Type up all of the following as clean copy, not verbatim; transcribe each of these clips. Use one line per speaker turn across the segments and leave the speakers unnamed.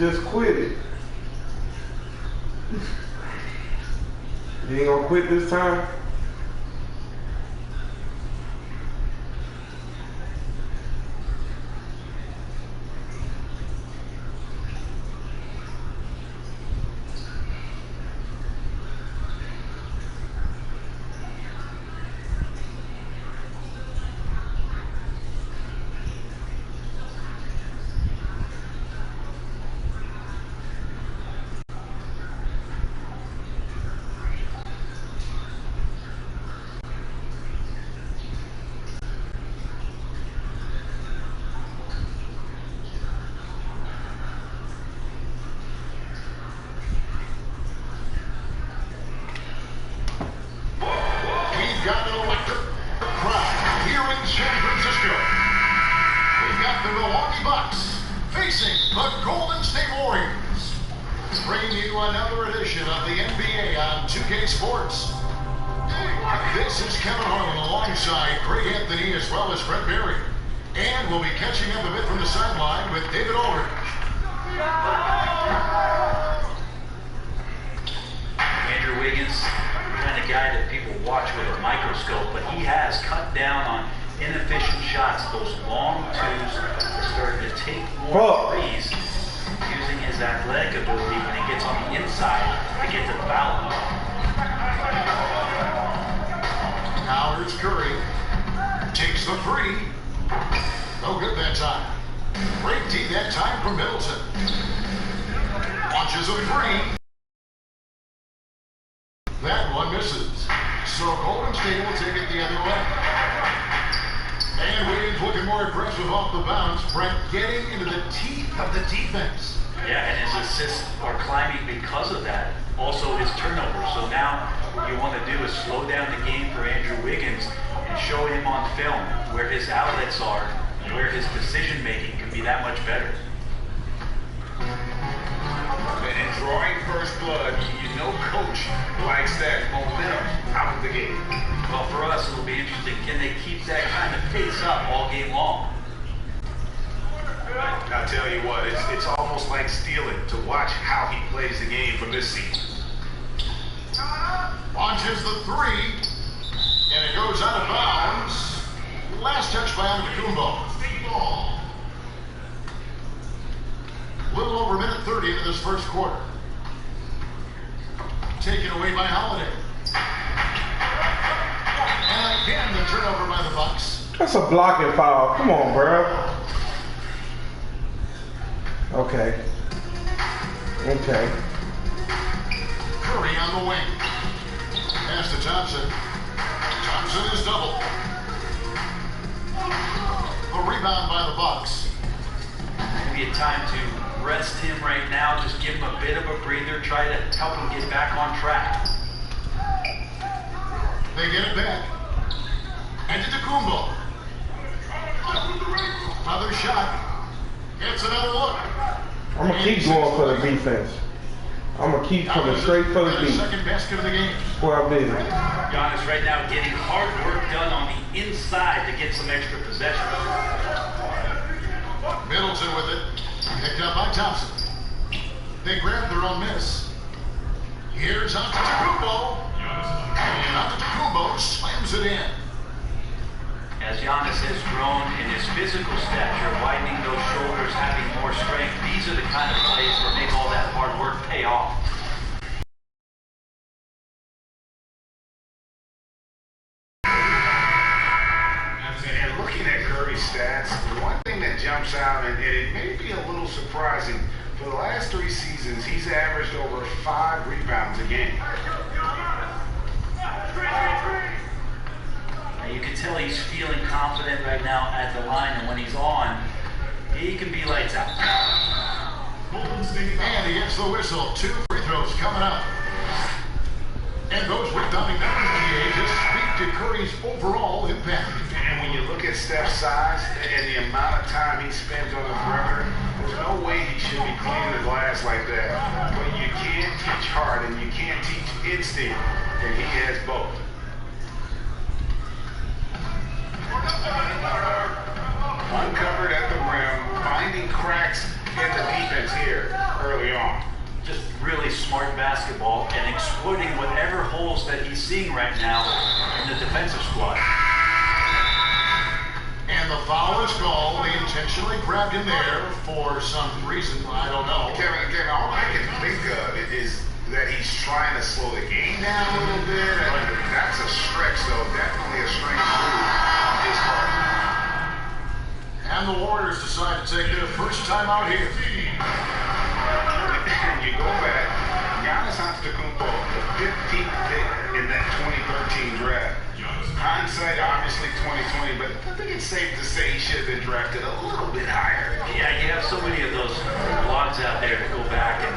Just quit it. You ain't gonna quit this time?
Got an electric crowd here in San Francisco. We've got the Milwaukee Bucks facing the Golden State Warriors. Bringing you another edition of the NBA on 2K Sports. This is Kevin Harlan alongside Craig Anthony as well as Fred Berry. And we'll be catching up a bit from the sideline with David Aldridge.
Andrew Wiggins, the kind of guy that people watch with a microscope, but he has cut down on inefficient shots. Those long twos are starting to take more threes, using his athletic ability when he gets on the inside to get to the foul.
Now here's Curry. Takes the three. No good that time. Great D that time from Middleton. Launches a three. That one misses. So Golden State will take it the other way. And Wiggins looking more aggressive off the bounce. Brent getting into the teeth of the defense.
Yeah, and his assists are climbing because of that. Also his turnovers. So now what you want to do is slow down the game for Andrew Wiggins and show him on film where his outlets are and where his decision making can be that much better.
And drawing first blood, you know coach likes that momentum out of the game.
Well, for us, it'll be interesting. Can they keep that kind of pace up all game long?
I'll tell you what, it's almost like stealing to watch how he plays the game from this season.
Launches the three, and it goes out of bounds. Last touch by Antetokounmpo. A little over a minute 30 into this first quarter. Taken away by Holiday. And again, the turnover by the Bucks.
That's a blocking foul. Come on, bro. Okay.
Curry on the wing. Pass to Thompson. Thompson is double. A rebound by the Bucks.
Maybe a time to rest him right now, just give him a bit of a breather, try to help him get back on track.
They get it back. Antetokounmpo. Another shot. Gets another look.
I'm going to keep going for the defense. I'm going to keep coming straight for the defense.
Second basket of the game.
Well, I'm busy.
Giannis right now getting hard work done on the inside to get some extra possession.
Middleton with it. Picked up by Thompson. They grab their own miss. Here's Antetokounmpo. And Antetokounmpo slams it in.
As Giannis has grown in his physical stature, widening those shoulders, having more strength, these are the kind of plays that make all that hard work pay off.
And looking at Curry's stats, one thing that jumps out, and it may be a little surprising, for the last 3 seasons, he's averaged over 5 rebounds a game.
You can tell he's feeling confident right now at the line, and when he's on, he can be lights out.
And he gets the whistle. 2 free throws coming up. And those rebounding numbers, GA, just speak to Curry's overall impact.
And when you look at Steph's size and the amount of time he spends on the perimeter, there's no way he should be cleaning the glass like that. But you can't teach heart and you can't teach instinct, and he has both. Uncovered at the rim, finding cracks in the defense here.
really smart basketball and exploiting whatever holes that he's seeing right now in the defensive squad.
And the foul is called. They intentionally grabbed him there for some reason. I don't know.
Kevin, all I can think of is that he's trying to slow the game down a little bit. That's a stretch, though. Definitely a strange move on his part.
And the Warriors decide to take their first time out here.
You go back, Giannis Antetokounmpo, the 15th pick in that 2013 draft. Hindsight, obviously 2020, but I think it's safe to say he should have been drafted a little bit higher.
Yeah, you have so many of those blogs out there that go back and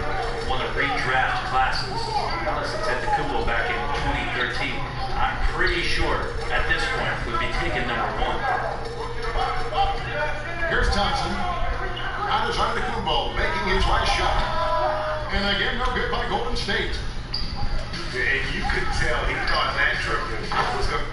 want to redraft classes. Giannis Antetokounmpo back in 2013, I'm pretty sure at this point would be taken number 1.
Here's Thompson. Giannis Antetokounmpo making his last shot. And again, no good by Golden State.
And you could tell he thought that triple was going to...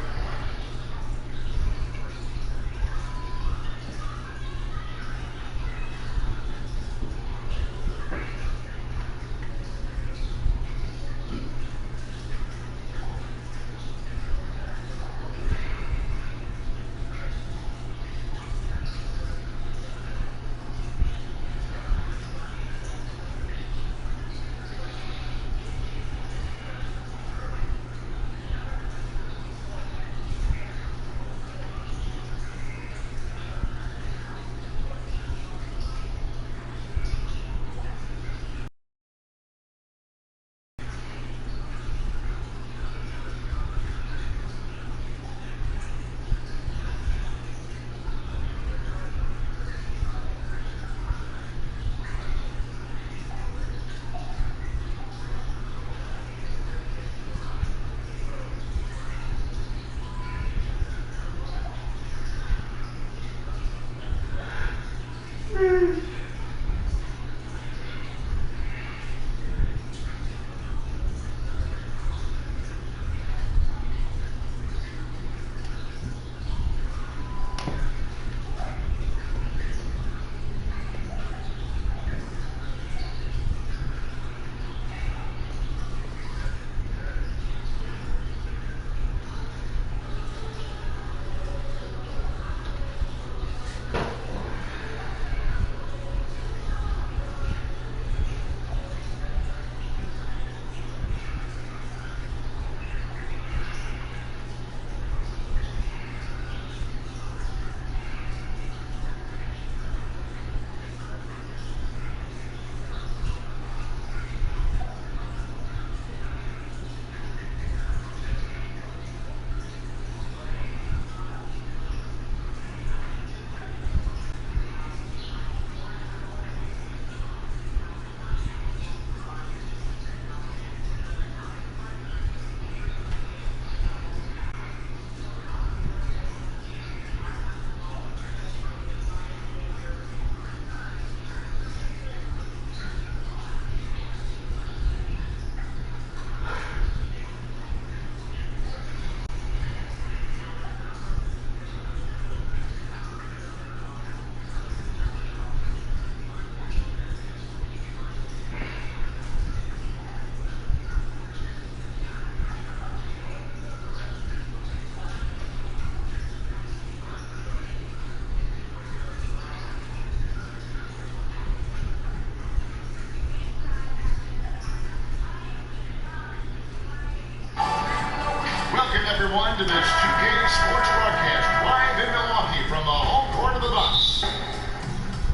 Everyone to this 2K Sports Broadcast live in Milwaukee from the home court of the Bucks.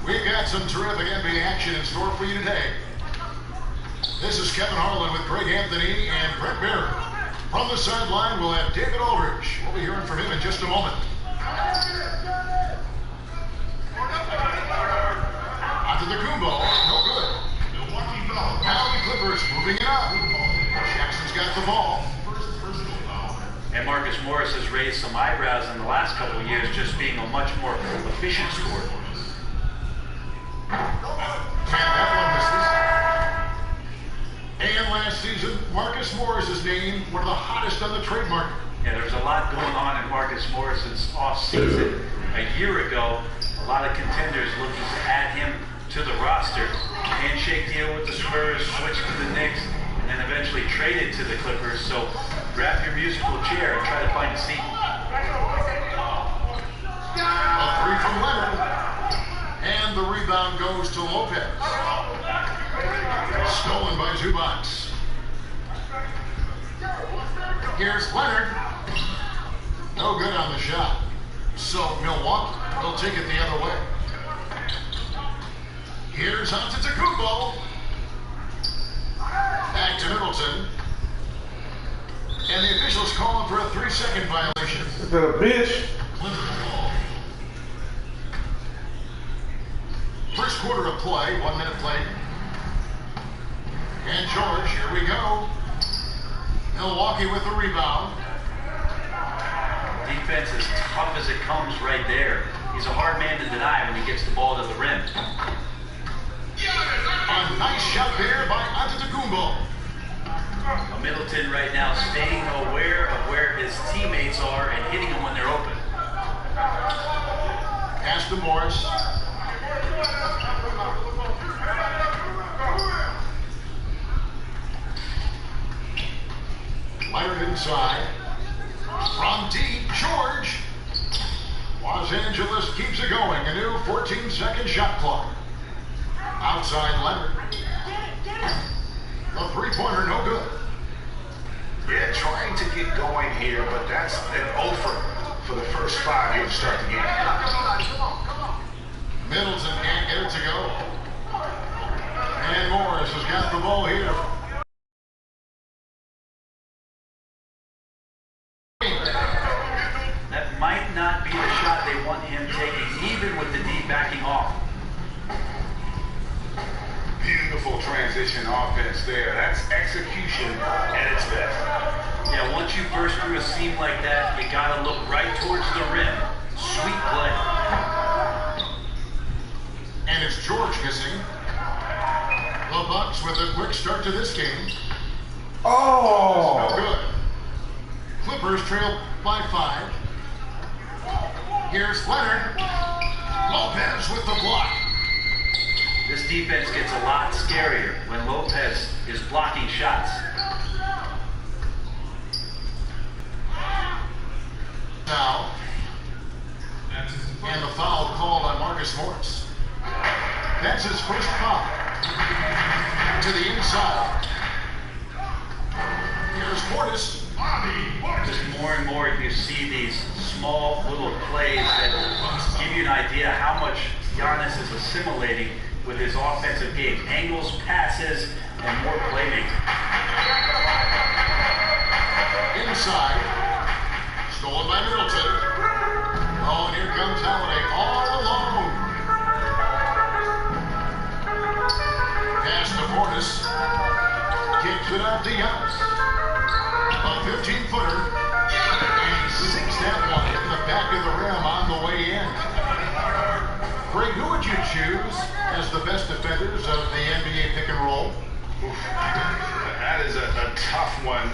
We've got some terrific NBA action in store for you today. This is Kevin Harlan with Greg Anthony and Brett Barrett. From the sideline, we'll have David Aldridge. We'll be hearing from him in just a moment. Antetokounmpo, no good. Now the Clippers moving it up. Jackson's got the ball.
And Marcus Morris has raised some eyebrows in the last couple of years, just being a much more efficient scorer.
And that one misses. And last season, Marcus Morris is named one of the hottest on the trade market.
Yeah, there's a lot going on in Marcus Morris's offseason. A year ago, a lot of contenders looking to add him to the roster. And handshake deal with the Spurs, switched to the Knicks, and then eventually traded to the Clippers. So grab your musical chair and try to find a seat.
A three from Leonard. And the rebound goes to Lopez. Stolen by Zubac. Here's Leonard. No good on the shot. So Milwaukee will take it the other way. Here's Antetokounmpo. Back to Middleton. And the officials calling for a 3-second violation.
Is that a bitch?
First quarter of play, 1 minute played. And George, here we go. Milwaukee with the rebound.
Defense as tough as it comes right there. He's a hard man to deny when he gets the ball to the rim.
A nice shot there by Antetokounmpo.
Middleton right now staying aware of where his teammates are and hitting them when they're open.
Pass to Morris. Leonard inside. From deep, George. Los Angeles keeps it going. A new 14-second shot clock. Outside Leonard. The three-pointer, no good.
Yeah, trying to get going here, but that's an offer for the first 5 here to start the game.
Middleton can't get it to go. And Morris has got the ball here.
That might not be the shot they want him taking, even with the D backing off.
Beautiful transition offense there. That's execution at its best.
Yeah, once you burst through a seam like that, you gotta look right towards the rim. Sweet play.
And it's George missing. The Bucks with a quick start to this game.
Oh!
No good. Clippers trail by 5. Here's Leonard. Lopez with the block.
This defense gets a lot scarier when Lopez is blocking shots.
Now, and the foul called on Marcus Morris. That's his first foul. To the inside. Here's Portis.
Just more and more you see these small little plays that give you an idea how much Giannis is assimilating with his offensive game. Angles, passes, and more playmaking.
Inside. Stolen by Middleton. Oh, and here comes Holiday all alone. Pass to Portis. Kicks it out to Giannis. A 15-footer. And he sinks that one in the back of the rim on the way in. Greg, who would you choose as the best defenders of the NBA pick and roll?
Oof. That is a tough one.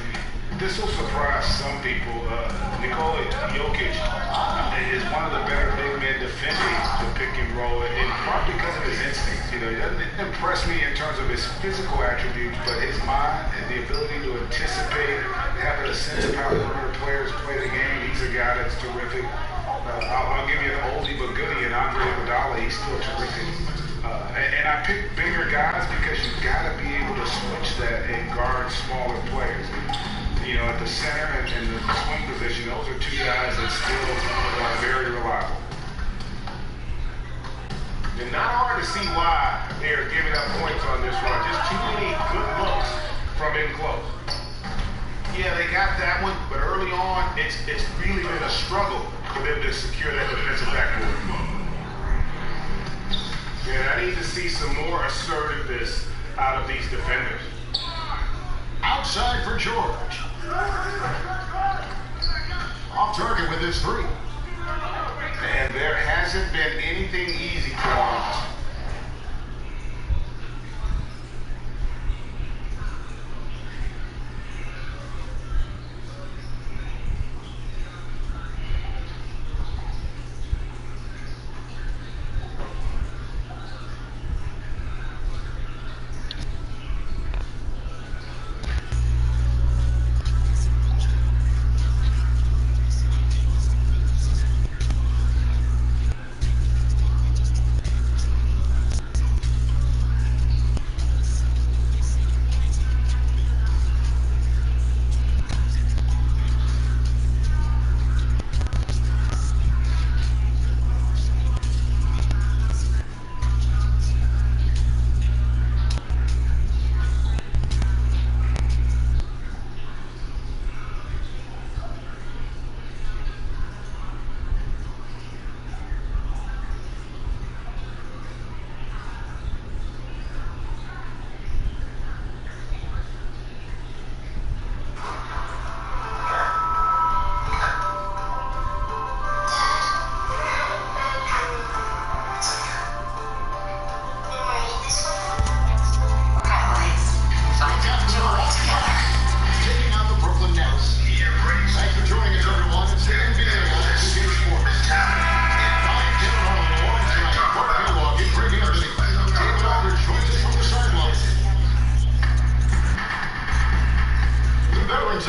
This will surprise some people. Nikola Jokic is one of the better big men defending the pick and roll, in part because of his instincts. You know, he doesn't impress me in terms of his physical attributes, but his mind and the ability to anticipate, having a sense of how other players play the game. He's a guy that's terrific. I'll give you an oldie but goodie, and Andre Iguodala, he's still terrific. And I pick bigger guys because you've got to be able to switch that and guard smaller players. You know, at the center and the swing position, those are two guys that still are very reliable. And not hard to see why they're giving up points on this run. Just too many good looks from in close. Yeah, they got that one, but early on, it's really been a struggle for them to secure that defensive backboard. Yeah, I need to see some more assertiveness out of these defenders.
Outside for George. Off target with his 3.
And there hasn't been anything easy for him.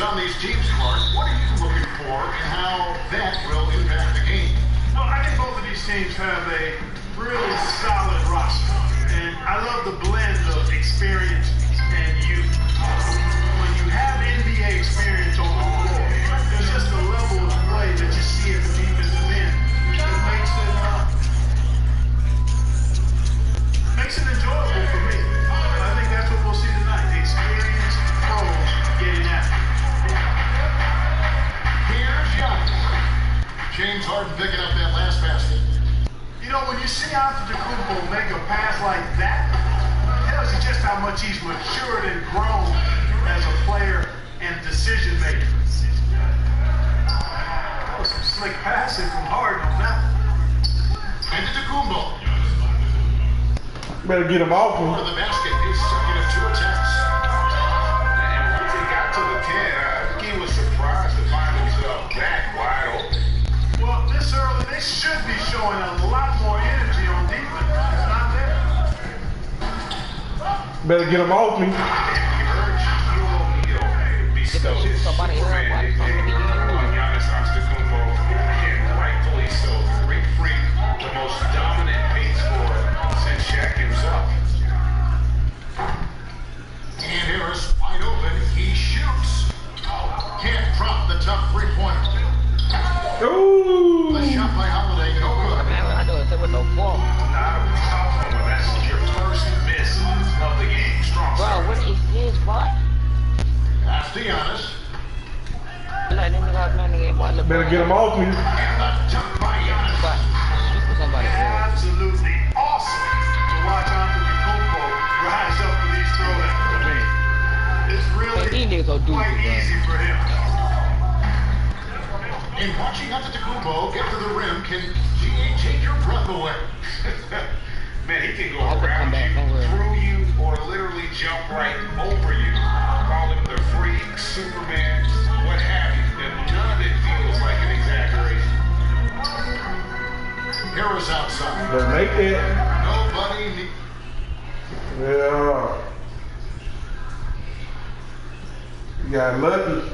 on these teams, Clark. What are you looking for and how that will impact the game?
Well, I think both of these teams have a really solid roster. And I love the blend of experience and youth. When you have NBA experience on the floor, there's just a level of play that you see at the defensive end that makes it enjoyable for me. I think that's what we'll see tonight. The experienced pros getting at it.
Here's Giannis. James Harden picking up that last basket.
You know, when you see Antetokounmpo make a pass like that, it tells you just how much he's matured and grown as a player and decision maker. That was some slick passing from Harden on that one.
Antetokounmpo.
Better get him off
For
him.
the basket, his second of 2 attempts.
And once he got to the 10, I think he was surprised to find himself that wide open.
Well, this early, they should be showing a lot more energy on defense. It's not there.
Better get him off me.
He urged O'Neal bestowed his Superman nickname on Giannis Antetokounmpo, and rightfully so. Great freak, the most dominant pace scorer since Shaq himself.
And Harris wide open. He shoots. Can't drop the tough three-pointer.
Ooh.
The shot by Holiday, no good.
Not a tough one when that's your first miss of the game. Strong start.
What is this, boy?
That's Giannis.
Better get him off me.
And the dunk by Giannis.
Absolutely awesome to watch Antetokounmpo rise up for these throwdowns. It's really quite easy for him.
And watching Antetokounmpo get to the rim can take your breath away.
Man, he can go around you, through you, or literally jump right over you. Call him the freak, Superman, what have you. And none of it feels like an exaggeration.
Harris outside.
Better make it.
Nobody.
Yeah. You got lucky.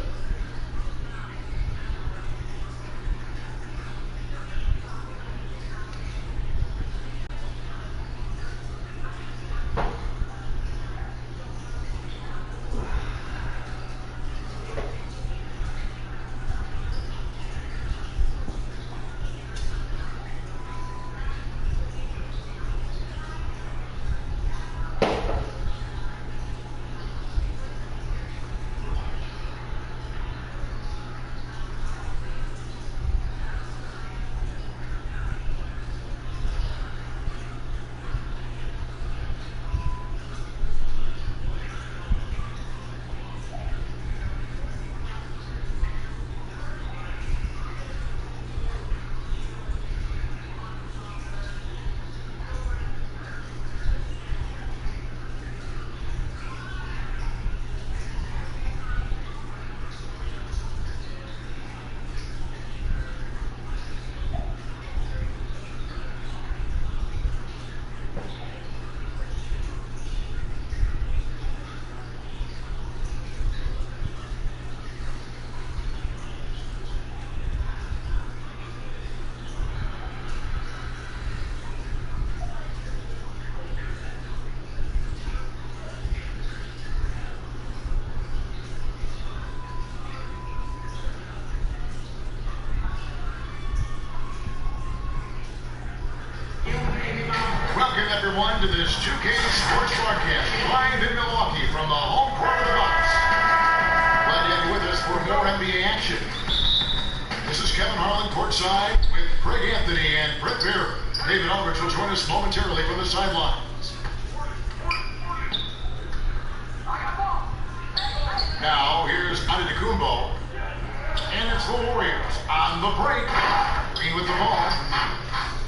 Welcome everyone to this 2K Sports Broadcast live in Milwaukee from the home court of the Bucks. Glad to have you with us for more NBA action. This is Kevin Harlan courtside with Craig Anthony and Brett Beer. David Aldridge will join us momentarily from the sidelines. Now here's Antetokounmpo, and it's the Warriors on the break. Green with the ball,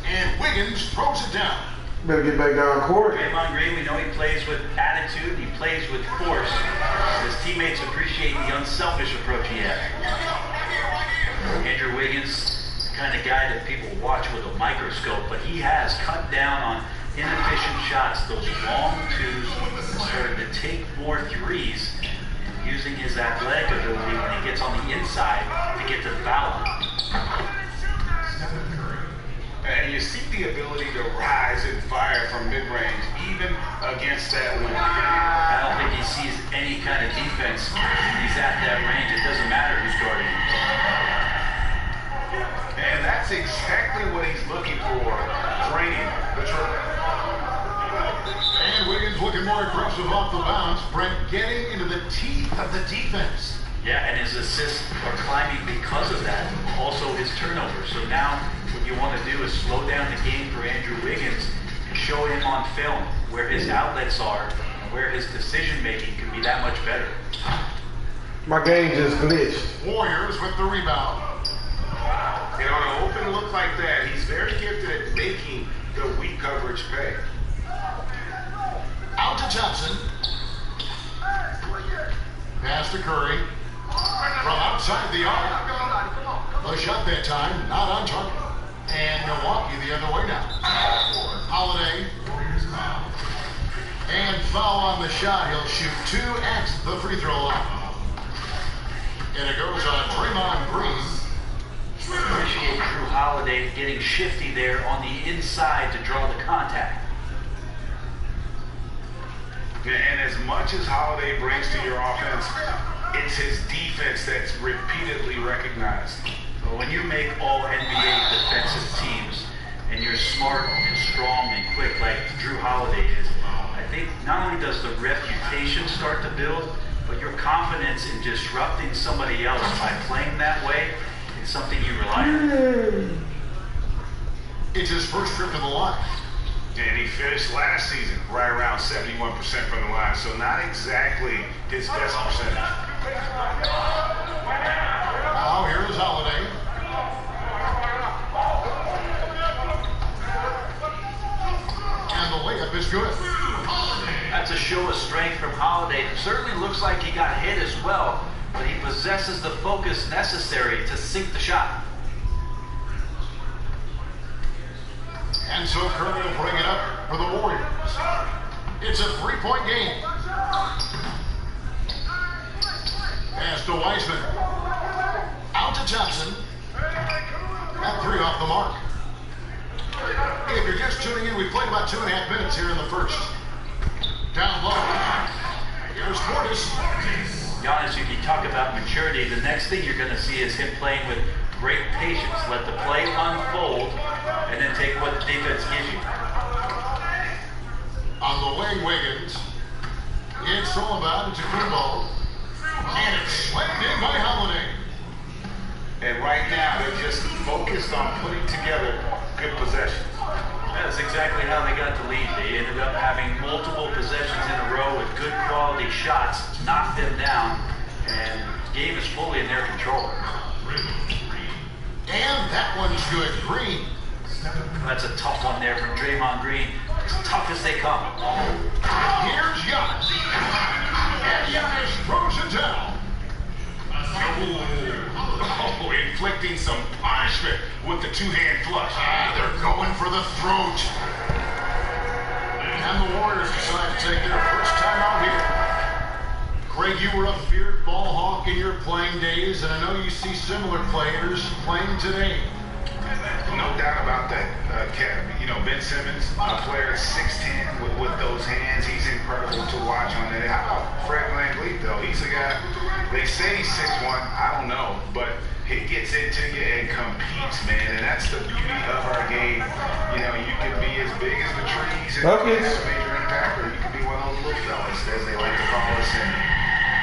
and Wiggins throws it down.
Better get back down court.
Draymond Green, we know he plays with attitude, he plays with force. His teammates appreciate the unselfish approach he has. Andrew Wiggins, the kind of guy that people watch with a microscope, but he has cut down on inefficient shots, those long twos, started to take more threes, and use using his athletic ability when he gets on the inside to get to the foul line.
And you see the ability to rise and fire from mid-range, even against that wind.
I don't think he sees any kind of defense when he's at that range. It doesn't matter who's guarding him.
And that's exactly what he's looking for, draining the triple.
And Wiggins looking more aggressive off the bounce. Brent getting into the teeth of the defense.
Yeah, and his assists are climbing because of that. Also his turnovers. So now what you want to do is slow down the game for Andrew Wiggins and show him on film where his outlets are and where his decision making can be that much better.
My game just glitched.
Warriors with the rebound.
And on an open look like that, he's very gifted at making the weak coverage pay.
Out to Johnson. Pass to Curry. From outside the arc. The shot that time, not on target. And Milwaukee the other way now. Holiday. And foul on the shot. He'll shoot 2 at the free throw line. And it goes on Draymond Green.
Appreciate Drew Holiday getting shifty there on the inside to draw the contact.
And as much as Holiday brings to your offense, it's his defense that's repeatedly recognized.
But when you make all NBA defensive teams and you're smart and strong and quick like Drew Holiday is, I think not only does the reputation start to build, but your confidence in disrupting somebody else by playing that way is something you rely on.
It's his first trip to the line.
And he finished last season right around 71% from the line, so not exactly his best percentage.
Now here is Holiday. And the layup is good.
That's a show of strength from Holiday. It certainly looks like he got hit as well, but he possesses the focus necessary to sink the shot.
And so Curry will bring it up for the Warriors. It's a 3-point game. Pass to Wiseman. Out to Johnson. That 3 off the mark. If you're just tuning in, we played about 2.5 minutes here in the first. Down low. Here's Portis.
Giannis, if you talk about maturity, the next thing you're going to see is him playing with great patience. Let the play unfold, and then take what the defense gives you.
On the wing, Wiggins. It's all about it to Kumbo. And it's slammed in by Holiday.
And right now, they're just focused on putting together good possessions.
That's exactly how they got the lead. They ended up having multiple possessions in a row with good quality shots, knocked them down, and the game is fully in their control.
And that one's good. Green.
That's a tough one there from Draymond Green. As tough as they come.
Here's Giannis. And Giannis throws it down.
Oh, inflicting some punishment with the 2-hand flush.
They're going for the throat. And the Warriors decide to take their first time out here. Craig, you were a feared ball hawk in your playing days, and I know you see similar players playing today.
No doubt about that, Kev. You know, Ben Simmons, a player 6'10", with those hands, he's incredible to watch on that. How about Fred VanVleet, though? He's a guy, they say he's 6'1", I don't know, but he gets into you and competes, man, and that's the beauty of our game. You know, you can be as big as the trees and have a major impact, or you can be one of those little fellas, as they like to call us, and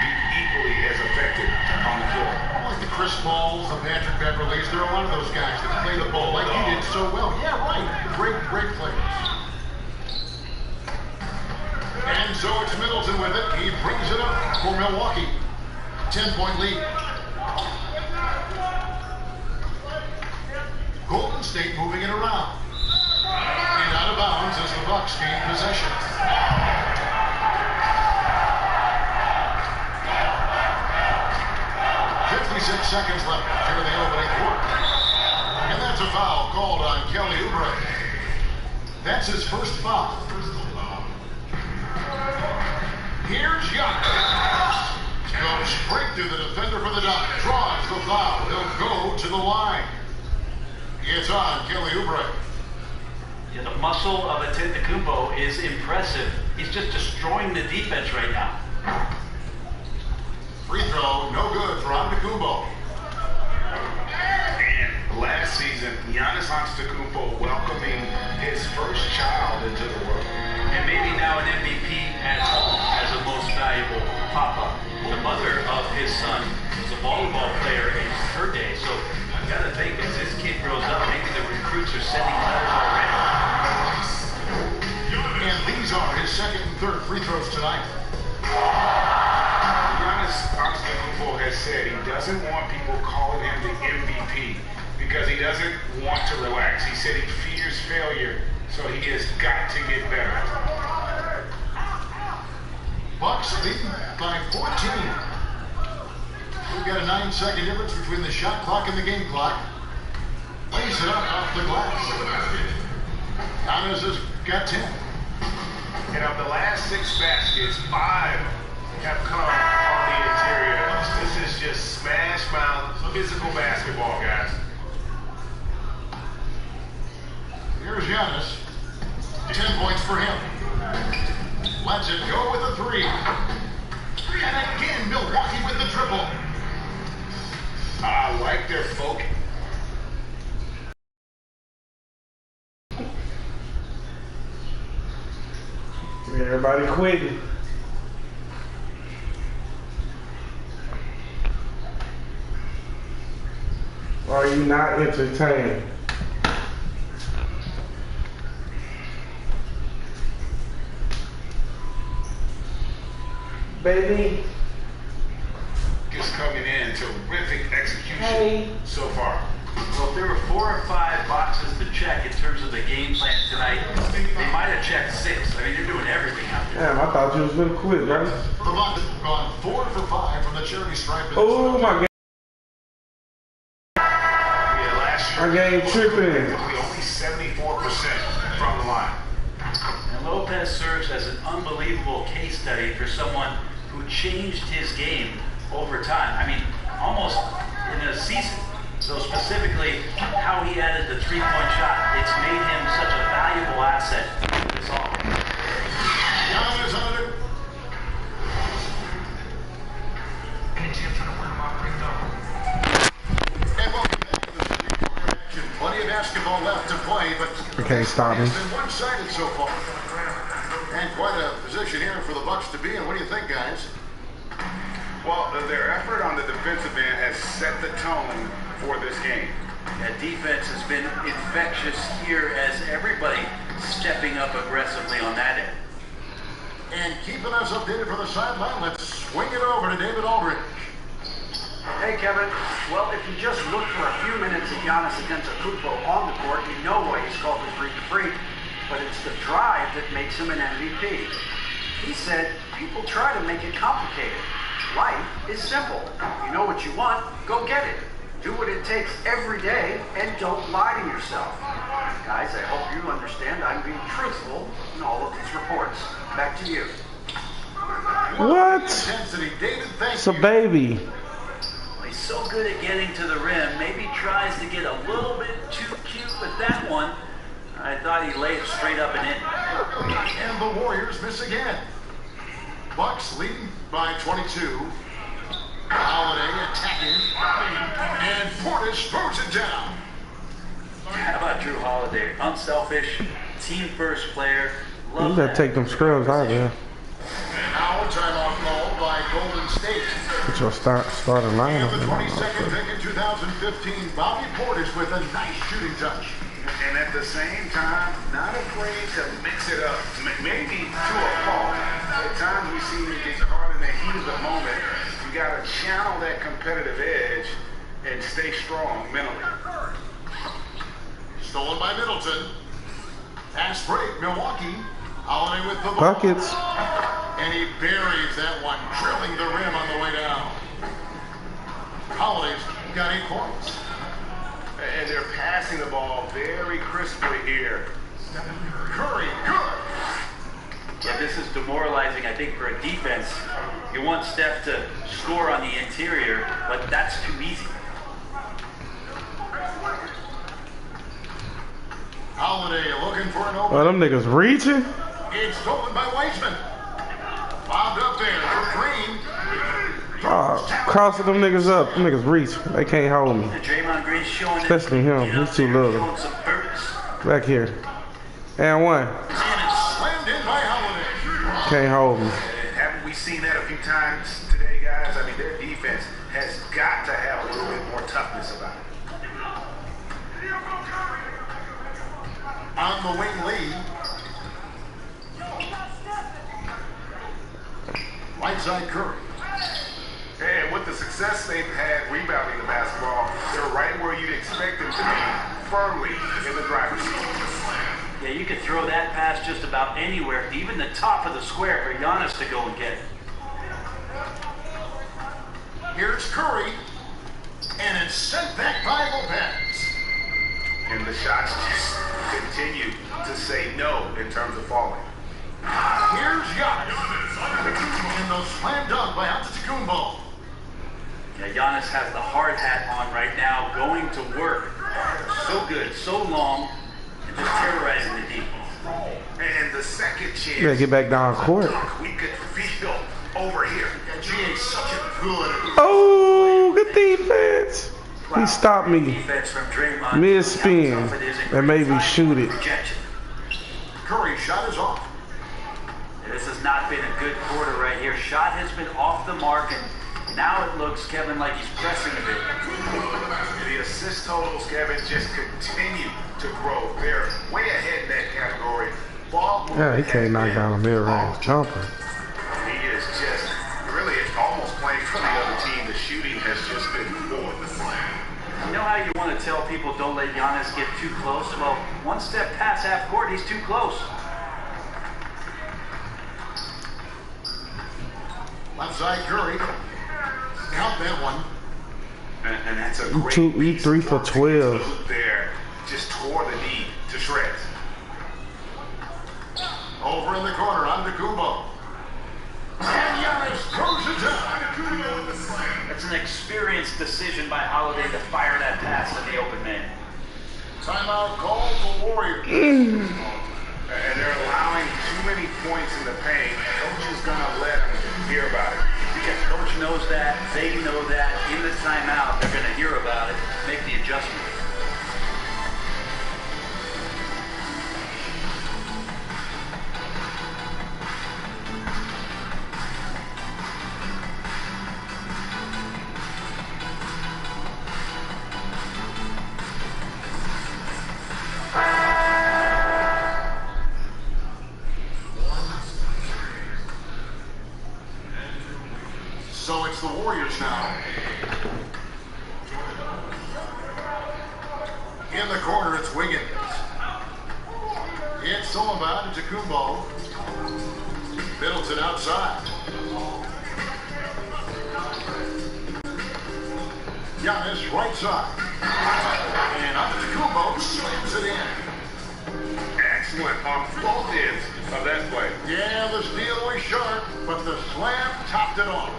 be equally as effective on the floor.
Like the Chris Pauls, the Patrick Beverleys, there are a lot of those guys that play the ball like you did so well. Yeah, right. Great players. And so it's Middleton with it. He brings it up for Milwaukee. 10-point lead. Golden State moving it around. And out of bounds as the Bucks gain possession. 56 seconds left here in the opening quarter. And that's a foul called on Kelly Oubre. That's his first foul. Here's Giannis. Goes straight through the defender for the dunk. Draws the foul. He'll go to the line. It's on Kelly Oubre.
Yeah, the muscle of Antetokounmpo is impressive. He's just destroying the defense right now.
Free throw, no good for Antetokounmpo.
And last season, Giannis Antetokounmpo welcoming his first child into the world.
And maybe now an MVP at home as a most valuable pop-up. The mother of his son was a volleyball player in her day, so I've got to think as this kid grows up, maybe the recruits are sending letters already.
And these are his second and third free throws tonight.
Giannis Antetokounmpo has said he doesn't want people calling him the MVP because he doesn't want to relax. He said he fears failure, so he has got to get better.
Bucks leading by 14. We've got a 9-second difference between the shot clock and the game clock. Lays it up off the glass. Giannis has got 10.
And of the last 6 baskets, 5 have come on the interior. This is just smash mouth physical basketball, guys.
Here's Giannis. 10 points for him. Lets it go with a 3. And again, Milwaukee with the triple.
I like their folk.
Everybody quitting. Are you not entertained? Baby.
Just coming in, terrific execution so far.
Well, if there were 4 or 5 boxes to check in terms of the game plan tonight, they might have checked 6. I mean, they're doing everything out there.
Damn, I thought you was gonna quit, right?
The Bucks have gone 4 for 5 from the charity stripe.
Oh my God.
Yeah, last year,
My game tripping.
only 74% from the line.
And Lopez serves as an unbelievable case study for someone who changed his game over time. I mean, almost in a season. So specifically, how he added the 3-point shot, it's made him such a valuable asset to this offense.
Giannis under. And welcome back to the action. Plenty of basketball left to play, but
I can't stop him.
it's been one-sided so far. And quite a position here for the Bucks to be in. What do you think, guys?
Well, their effort on the defensive end has set the tone for this game.
That defense has been infectious here as everybody stepping up aggressively on that end.
And keeping us updated from the sideline, let's swing it over to David Aldridge.
Hey, Kevin. Well, if you just look for a few minutes at Giannis Antetokounmpo on the court, you know why he's called the Greek Freak. But it's the drive that makes him an MVP. He said, people try to make it complicated. Life is simple. You know what you want, go get it. Do what it takes every day, and don't lie to yourself. Guys, I hope you understand I'm being truthful in all of these reports. Back to you.
What?
Intensity. David, thank
It's a
you.
baby.
He's so good at getting to the rim, maybe tries to get a little bit too cute with that one. I thought he laid it straight up and in.
And the Warriors miss again. Bucks leading by 22. Holiday attacking. And Portis throws it down.
How about Drew Holiday? Unselfish, team-first player.
You gotta take them scrubs out of there.
Now timeout called by Golden State.
Put your starting lineup.
And the 22nd pick in 2015, Bobby Portis with a nice shooting touch.
And at the same time, not afraid to mix it up. Maybe to a fault. At times we see him get caught in the heat of the moment. You got to channel that competitive edge and stay strong mentally.
Stolen by Middleton. Pass break, Milwaukee. Holiday with the ball.
Buckets.
And he buries that one, drilling the rim on the way down. Holiday's got 8 points.
And they're passing the ball very crisply here.
Curry, good.
Yeah, this is demoralizing, I think, for a defense You want Steph to score on the interior, but that's too easy.
Holiday looking for an open.
Oh, them niggas reaching?
It's stolen by Weissman. Bobbed up there for Green.
Oh, crossing them niggas up. Them niggas reach. They can't hold me.
Draymond Green's showing
Especially him. He's too little.
showing some burst.
Back here. And one.
And it's slammed in by Holiday.
Can't hold me.
Haven't we seen that a few times today, guys? I mean, their defense has got to have a little bit more toughness about it.
On the wing lead. Right side Curry.
And with the success they've had rebounding the basketball, they're right where you'd expect them to be, firmly in the driver's seat.
Yeah, you could throw that pass just about anywhere, even the top of the square for Giannis to go and get it.
Here's Curry. And it's sent back by Lopez.
And the shots just continue to say no in terms of falling.
Here's Giannis. And the slam dunk by Antetokounmpo.
Yeah, Giannis has the hard hat on right now, going to work. So good, so long, and just terrorizing the deep.
And the second chance.
You gotta get back down court.
We could feel over here.
And GA's such a good.
Oh, good defense. He stopped me
Defense from Draymond.
mid-spin and made me shoot it.
Rejection.
Curry shot is off.
This has not been a good quarter right here. Shot has been off the mark, and now it looks, Kevin, like he's pressing a bit.
The assist totals, Kevin, just continue to grow. They're way ahead in that category. Ball
Yeah, he can't knock down a mid-range jumper.
He is just really almost playing for the other team. The shooting has just been poor.
You know how you want to tell people don't let Giannis get too close? Well, one step past half court, he's too close.
Left side Curry. Count that one.
And that's a great
3 for 12.
There, just tore the knee to shreds.
Over in the corner, Antetokounmpo. And Giannis throws it down.
That's an experienced decision by Holiday to fire that pass to the open man.
Timeout called the Warriors.
And they're allowing too many points in the paint. Coach is going to let them hear about it.
Because coach knows that, they know that. In the timeout, they're going to hear about it, make the adjustment.
So it's the Warriors now. In the corner, it's Wiggins. It's Sullivan to Kumbo. Middleton outside. Giannis right side. And Antetokounmpo slams it in.
Excellent on both ends of that play.
Yeah, the steal was sharp, but the slam topped it off.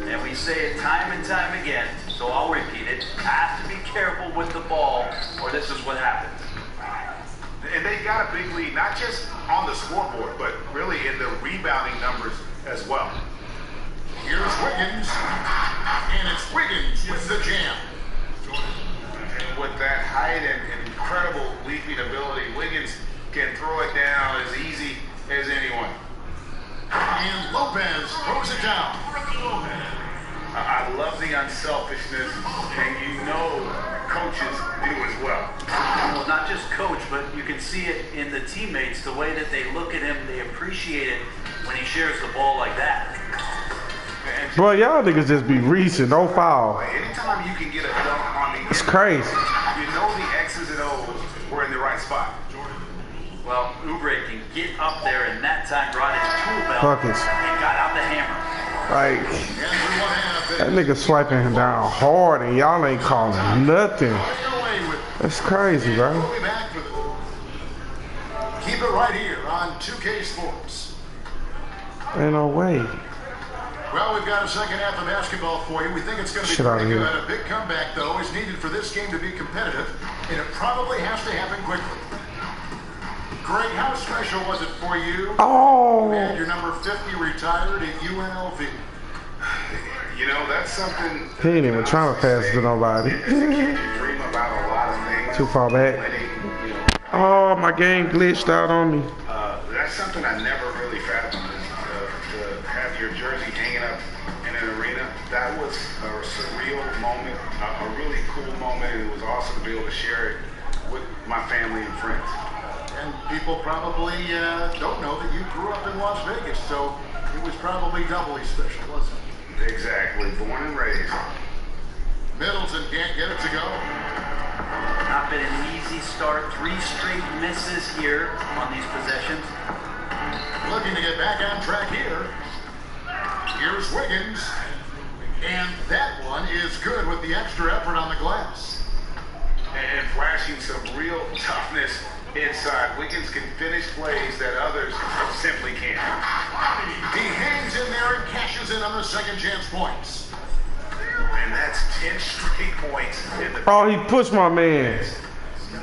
And we say it time and time again, so I'll repeat it. Have to be careful with the ball, or this is what happens.
And they got a big lead, not just on the scoreboard, but really in the rebounding numbers as well.
Here's Wiggins, and it's Wiggins with the jam.
And with that height and incredible leaping ability, Wiggins can throw it down as easy as anyone.
And Lopez throws it down.
I love the unselfishness, and you know coaches do as well.
Well, not just coach, but you can see it in the teammates, the way that they look at him, they appreciate it when he shares the ball like that.
Bro, y'all niggas just be reaching, no foul.
Anytime you can get a dunk on the
It's crazy.
you know the X's and O's were in the right spot.
Well, Oubre can get up there, and that time brought his tool belt
Buckets.
and got out the hammer.
Like, that nigga swiping him down hard and y'all ain't calling nothing. That's crazy, bro.
We'll be back with it. Keep it right here on 2K Sports.
Ain't no way.
Well, we've got a second half of basketball for you. We think it's going to be pretty good. A big comeback, though, is needed for this game to be competitive, and it probably has to happen quickly. Greg, how special was it for you?
Oh!
You had your number 50 retired at UNLV.
You know, that's something...
He ain't even trying to pass it to nobody.
As a kid, you dream about a lot of things.
Too far back. Oh, my game glitched out on me.
That's something I never really fathomed. To have your jersey hanging up in an arena, that was a surreal moment, a really cool moment, and it was awesome to be able to share it with my family and friends.
And people probably don't know that you grew up in Las Vegas, so it was probably doubly special, wasn't it?
Exactly, born and raised.
Middleton can't get it to go.
Not been an easy start. 3 straight misses here on these possessions.
Looking to get back on track here. Here's Wiggins. And that one is good with the extra effort on the glass.
And flashing some real toughness inside. Wiggins can finish plays that others simply can't.
He hangs in there and cashes in on the second chance points.
And that's 10 straight points in the...
Oh, he pushed my man.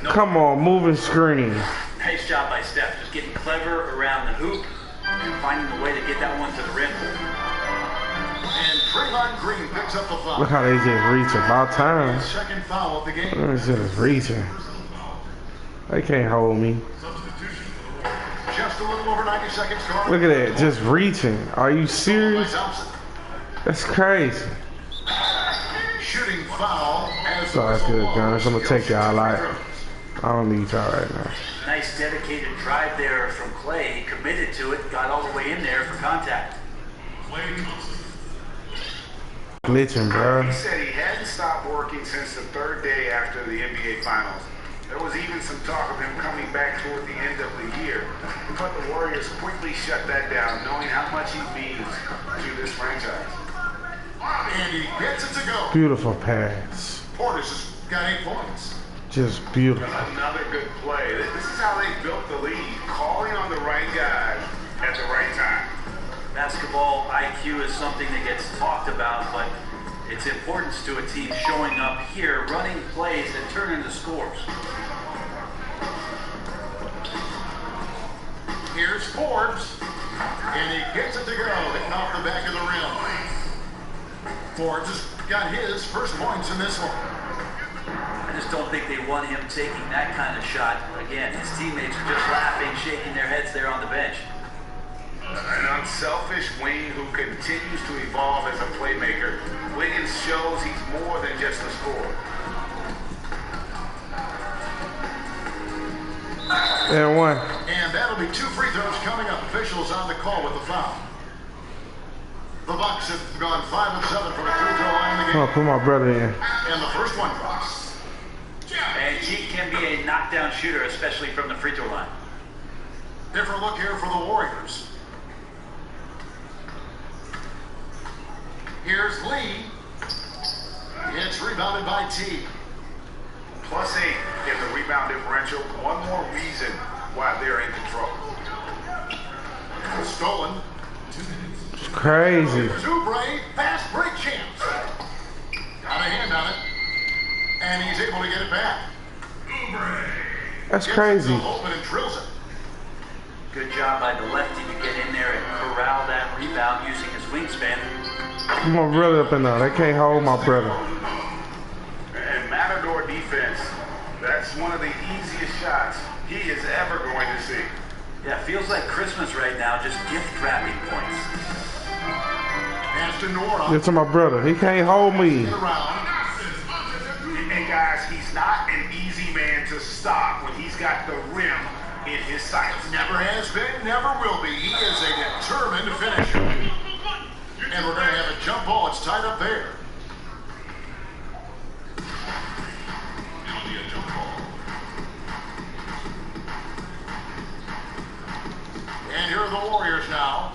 Come on, moving screen.
Nice job by Steph, just getting clever around the hoop and finding a way to get that one to the rim.
And Draymond Green picks up the foul.
Look how they just reaching. About time.
Second foul of the game.
They're just reaching. They can't hold me.
Just a little over 90 seconds gone.
Look at that, just reaching. Are you serious? That's crazy.
Shooting foul as
It's all good, guys. I'm gonna take y'all out. I don't need y'all right now.
Nice dedicated drive there from Clay. He committed to it, got all the way in there for contact.
Glitching, bro.
He said he hadn't stopped working since the 3rd day after the NBA Finals. There was even some talk of him coming back toward the end of the year. But the Warriors quickly shut that down, knowing how much he means to this franchise.
And he gets it to go.
Beautiful pass.
Portis has got 8 points.
Just beautiful.
Another good play. This is how they built the lead, calling on the right guys at the right time.
Basketball IQ is something that gets talked about, but its importance to a team showing up here, running plays that turn into scores.
Here's Forbes, and he gets it to go, hitting off the back of the rim. Forbes has got his first points in this one.
I just don't think they want him taking that kind of shot. Again, his teammates are just laughing, shaking their heads there on the bench.
An unselfish wing who continues to evolve as a playmaker. Wiggins shows he's more than just a scorer.
And one.
And that'll be 2 free throws coming up. Officials on the call with the foul. The Bucks have gone 5 of 7 from a free throw line in the game.
I'll put my brother in.
And the first one drops.
And he can be a knockdown shooter, especially from the free throw line.
Different look here for the Warriors. Here's Lee. It's rebounded by T.
+8 in the rebound differential. One more reason why they're in control.
Stolen.
It's crazy.
Oubre, fast break chance. Got a hand on it. And he's able to get it back.
That's crazy.
Open and drills it.
Good job by the lefty to get in there and corral that rebound using his wingspan.
Put my brother up in there. They can't hold my brother.
And Matador defense, that's one of the easiest shots he is ever going to see.
Yeah, feels like Christmas right now, just gift wrapping points.
Pass to Nora.
It's to my brother. He can't hold me.
And guys, he's not an easy man to stop when he's got the rim in his sights.
Never has been, never will be. He is a determined finisher. And we're going to have a jump ball. It's tied up there. And here are the Warriors now.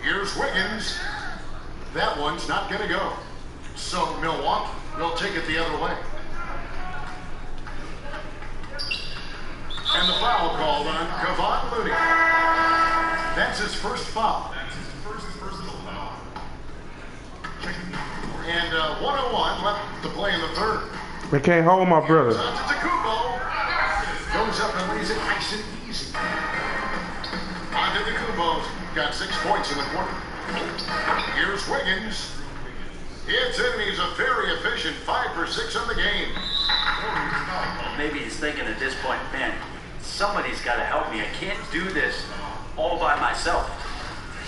Here's Wiggins. That one's not going to go. So Milwaukee will take it the other way. And the foul called on Kevon Looney. first foul. And 1:01 left to play in the third.
They can't hold my brother.
Antetokounmpo goes up and lays it nice and easy. Antetokounmpo's got 6 points in the quarter. Here's Wiggins. Hits it, and he's a very efficient 5 for 6 on the game.
Maybe he's thinking at this point, man, somebody's got to help me. I can't do this all by myself.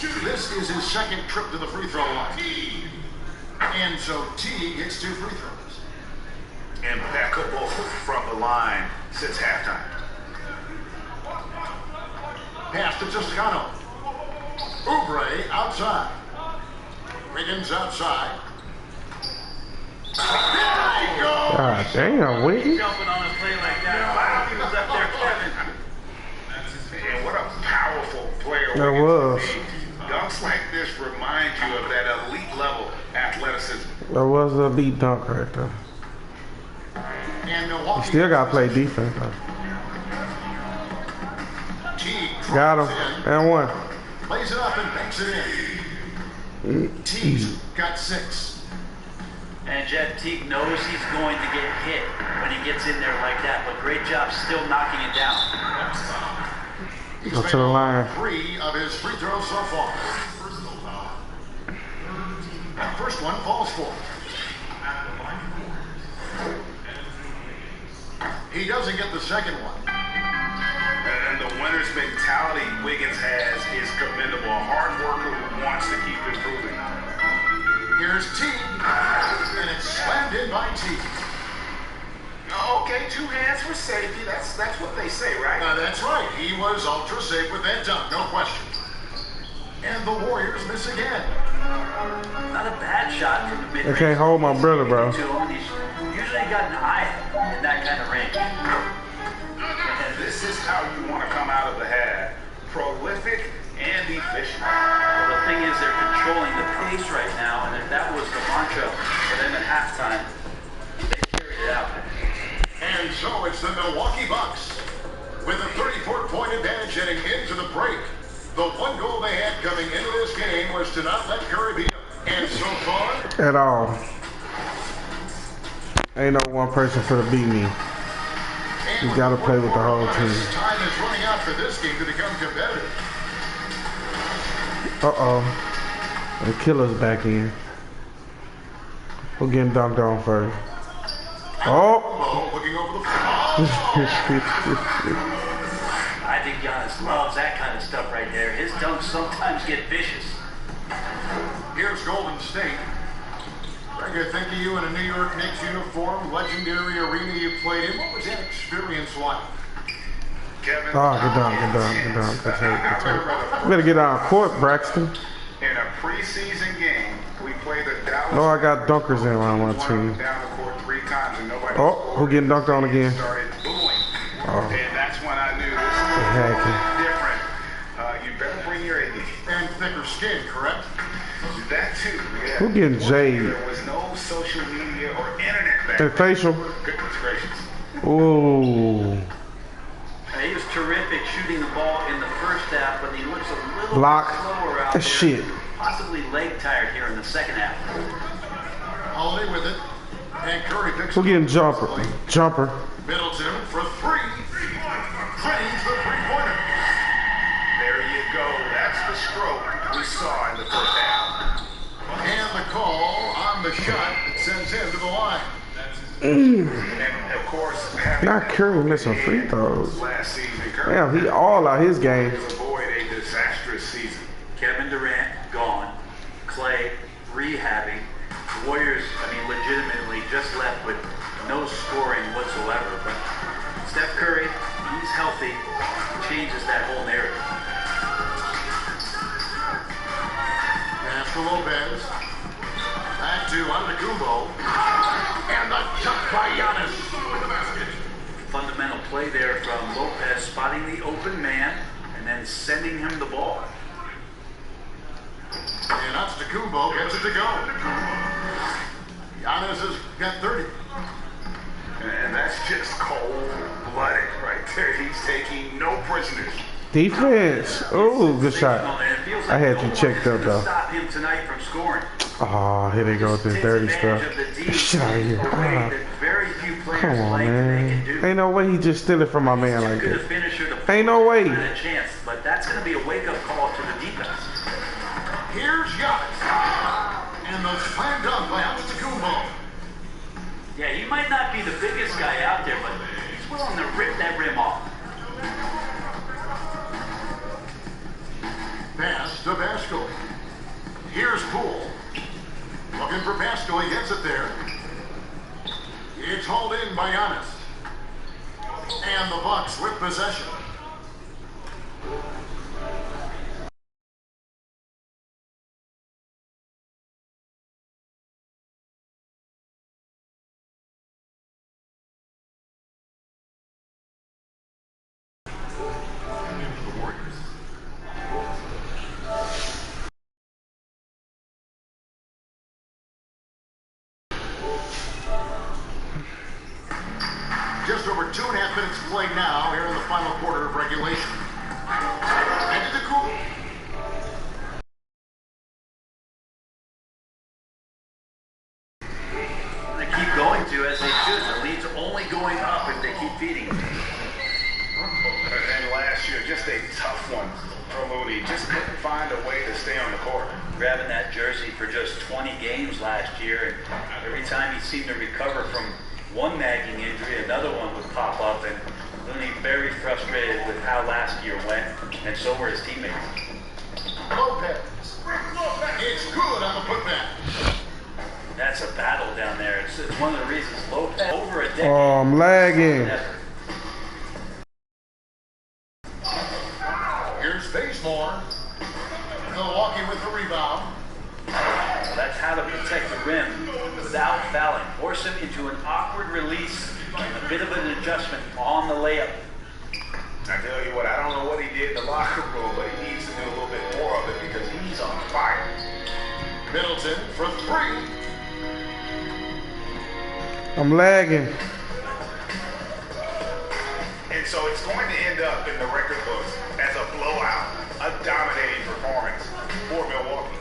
This is his second trip to the free throw line. And so T gets 2 free throws.
Impeccable from the line since halftime.
Pass to Toscano. Oubre outside. Wiggins outside. There he goes!
God damn, Wiggins.
Jumping on a play like that. Wow, he was up there, Kevin.
And what a powerful player.
That was.
Dunks like this remind you of that elite level athleticism.
That was a beat dunk right there.
And Milwaukee
You still gotta play defense though.
T
Got him. And one.
plays it up and banks it in. T's got 6.
And Jeff Teague knows he's going to get hit when he gets in there like that, but great job still knocking it down.
He's
Go
made
to the line.
3 of his free throws so far. That first one falls for him. He doesn't get the second one.
And the winner's mentality Wiggins has is commendable. A hard worker who wants to keep improving.
Here's T, and it's slammed in by T.
Okay, 2 hands for safety. That's what they say, right?
That's right. He was ultra safe with that dunk, no question. And the Warriors miss again.
Not a bad shot from the mid-range.
They can't hold my brother, bro.
He's usually got an eye in that kind of range.
And this is how you want to come out of the half. Prolific and efficient.
Well, the thing is, they're controlling the pace right now, and if that was the mantra for them at halftime, they carried it out.
And so it's the Milwaukee Bucks with a 34-point advantage heading into the break. The one goal they had coming into this game was to not let Curry beat them. And so far,
At all. Ain't no one person for to beat me. You gotta play with the whole team.
time is running out for this game to become competitive.
Uh-oh. The killer's back in. We're getting dunked on first. Oh!
Looking over the
I think Giannis loves that kind of stuff right there. His dunks sometimes get vicious.
Here's Golden State. Greg, I think of you in a New York Knicks uniform, legendary arena you played in. What was that experience like?
Kevin.
Oh, good dunk. Good take. We better get on court, Braxton.
In a preseason game, we played the Dallas.
No, I got dunkers in around my team.
Down the court 3 times and nobody.
Oh, who getting dunked on again?
Started booing.
Oh.
And that's when I knew this
Hacking.
is different. You better bring your A game.
And thicker skin, correct?
That too. Yeah.
Who getting jaded?
There was no social media or internet back
The
then.
facial.
Goodness gracious.
Ooh.
He was terrific shooting the ball in the first half, but he looks a little
Block.
bit slower out there.
Shit.
Possibly leg tired here in the second half.
Holiday with it. And Curry picks
Who
it
getting
up.
jumper?
Middleton for 3. Drains the three-pointer.
There you go. That's the stroke we saw in the first half.
And the call on the shot that sends him to the line.
And of course,
Not Curry missing free throws.
last season, Curry
Damn, he all out his game.
avoid a disastrous season.
Kevin Durant gone. Clay rehabbing. The Warriors, legitimately just left with no scoring whatsoever. But Steph Curry, he's healthy, changes that whole narrative.
Pass for Lopez. Back to Antetokounmpo. And the jump by Giannis.
Fundamental play there from Lopez, spotting the open man and then sending him the ball.
And Antetokounmpo gets it to go. Giannis has got 30.
And that's just cold-blooded right there. He's taking no prisoners.
Defense. Oh, good shot.
And it feels
I
like
had
no
you
one
checked
is
up,
gonna
though.
stop him tonight from scoring.
Oh, here they go with this
Takes
dirty
advantage
stuff.
of the D
Get shit out of here.
in a way that very few players
Come on,
like they can do.
man. Ain't no way he just steal it from my man like
Good a
that.
finisher to
Ain't no way.
a chance, but that's going to be a wake-up call to the defense.
Here's Giannis. And the slam dunk by Antetokounmpo.
Yeah, he might not be the biggest guy out there, but he's willing to rip that rim off.
Pass to Basco. Here's Poole. Looking for Basco. He gets it there. It's hauled in by Giannis. And the Bucks with possession. Just over 2.5 minutes played now here in the final quarter of regulation. Antetokounmpo.
They keep going to, as they should. The lead's only going up if they keep feeding it.
And last year, just a tough one for Looney. Just couldn't find a way to stay on the court.
Grabbing that jersey for just 20 games last year, and every time he seemed to recover from one nagging injury, another one would pop up, and Looney very frustrated with how last year went, and so were his teammates.
Lopez. It's good on the putback.
That's a battle down there. It's one of the reasons Lopez over a decade.
Oh, I'm lagging.
Here's Bazemore. Milwaukee with the rebound.
That's how to protect the rim without fouling. Force him into an awkward release and a bit of an adjustment on the layup.
I tell you what, I don't know what he did in the locker room, but he needs to do a little bit more of it because he's on fire.
Middleton for three.
I'm lagging.
And so it's going to end up in the record books as a blowout, a dominating performance for Milwaukee.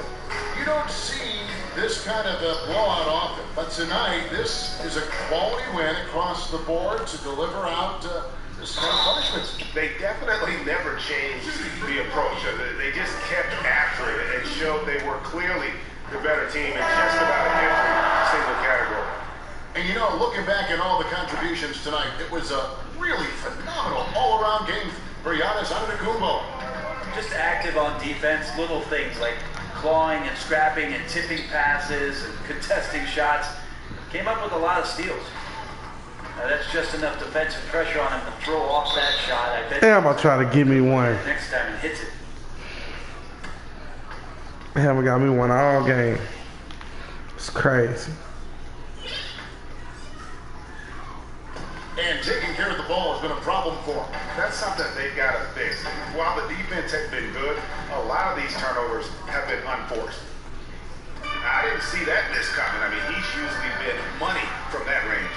You don't see this kind of a blowout often, but tonight this is a quality win across the board to deliver out this kind of punishments.
They definitely never changed the approach. They just kept after it and showed they were clearly the better team in just about every single category.
And you know, looking back at all the contributions tonight, it was a really phenomenal all-around game for Giannis Antetokounmpo.
Just active on defense, little things like clawing and scrapping and tipping passes and contesting shots. Came up with a lot of steals. That's just enough defensive pressure on him to throw off that shot. I bet
Damn, I'll try to give me one.
next time and hits it.
They haven't got me one all game. It's crazy.
And taking care of the ball has been a problem for them.
That's something they've got to fix. While the defense has been good, a lot of these turnovers have been unforced. I didn't see that miss coming. I mean, he's usually been money from that range.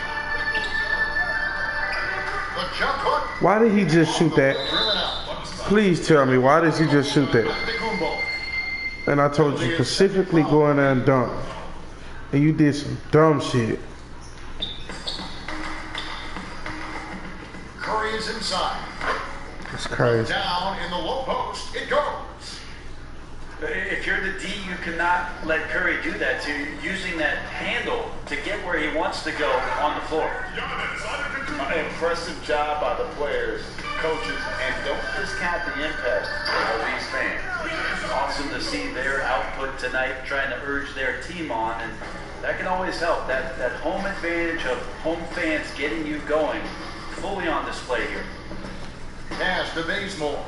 The jump hook.
Why did he just shoot that?
Driven out.
Please tell me, why did he just shoot that?
Antetokounmpo.
And I told you specifically go in there and dunk. And you did some dumb shit.
Curry is inside.
That's crazy.
Down in the low post, it goes.
If you're the D, you cannot let Curry do that to you, using that handle to get where he wants to go on the floor.
Impressive job by the players, coaches, and don't discount the impact of these fans.
Awesome to see their output tonight, trying to urge their team on, and that can always help. That home advantage of home fans getting you going, fully on display here.
Pass to Bazemore.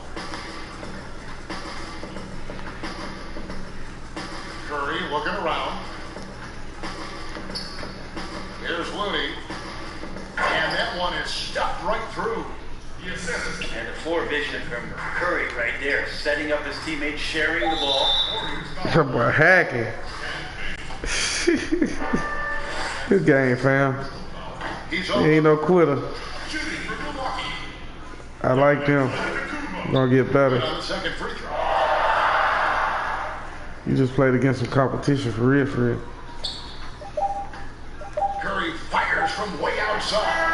Curry looking around. Here's Looney. And that one is stuck right through.
And the floor vision from Curry right there, setting up his teammates, sharing the ball.
That boy hacking. Good game, fam.
He's
He ain't no quitter. I like them. Gonna get better.
on the second free throw.
You just played against some competition for real, for real.
Curry fires from way outside.